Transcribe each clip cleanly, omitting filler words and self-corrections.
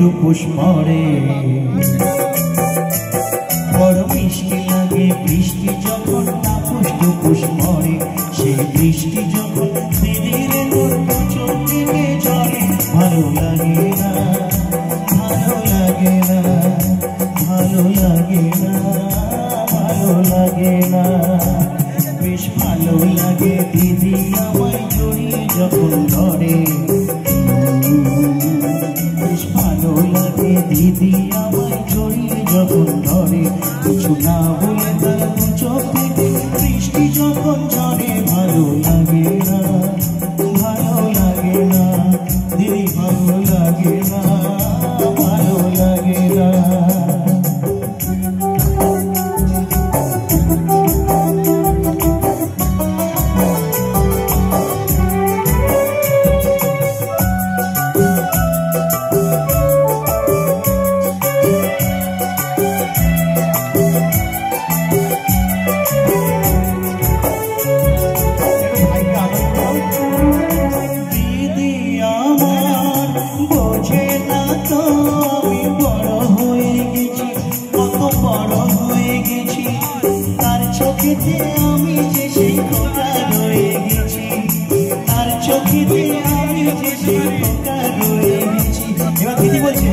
টুপুস পড়ে। বড় মিষ্টি লাগে বৃষ্টি যখন টুপুস টুপুস পড়ে। সেই বৃষ্টি যখন দিদির চোখ থেকে ঝরে। ভালো লাগে না, ভালো লাগে না, ভালো লাগে না, ভালো লাগে না। বেশ ভালো লাগে দিদি আমায় জড়িয়ে যখন ধরে। বেশ ভালো লাগে দিদি আমায় জড়িয়ে যখন ধরে। কিছু না বলে তার দু চোখ থেকে বৃষ্টি যখন ঝরে। ভালো লাগে না, ভালো লাগে না, দিদি ভালো লাগে না, ভালো লাগে না। আমি যে সেই খোকা রয়ে গেছি, তার চোখেতে আমি যে সেই খোকা রয়ে গেছি। এবার দিদি বলছে,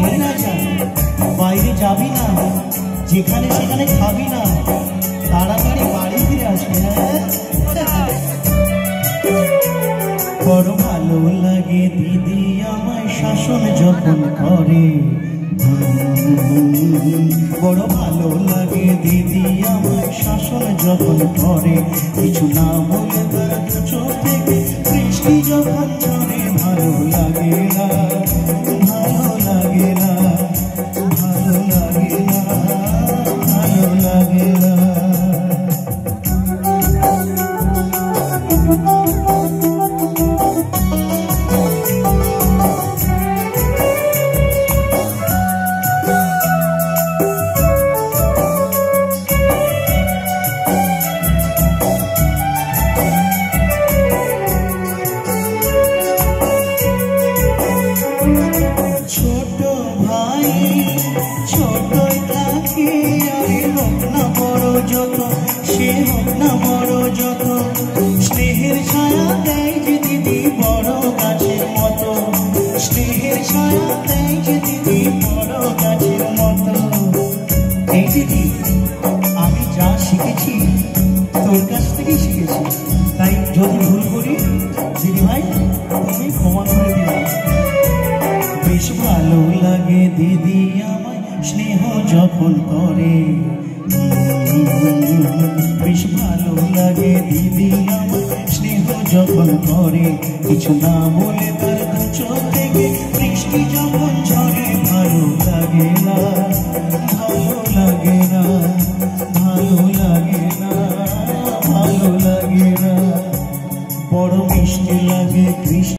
এই না যা, বাইরে যাবি না, যেখানে সেখানে খাবি না, তাড়াতাড়ি বাড়ি ফিরে আসবি। বড় ভালো লাগে দিদি আমায় শাসন যখন করে। বড় ভালো লাগে দিদি আমায় শাসন যখন করে। কিছু না বলে তার চোখ থেকে বৃষ্টি যখন ঝরে। ভালো লাগে না, ভালো লাগে না, ভালো লাগে না, ভালো লাগে না। ছোট ভাই ছোটই থাকে, আমি হোক না বড় যত, সে হোক না বড় যত। স্নেহের ছায়া দেয় যে দিদি বড় গাছের মতো। স্নেহের ছায়া দেয় যে দিদি বড় গাছের মতো। এই দিদি আমি যা শিখেছি তোর কাছ থেকেই শিখেছি। তাই যদি ভুল করি দিদি ভাই তুমি ক্ষমা করে দিও। বেশ ভালো লাগে দিদি আমায় স্নেহ যখন করে। বেশ ভালো লাগে দিদি আমায় স্নেহ যখন করে। কিছু না বলে তার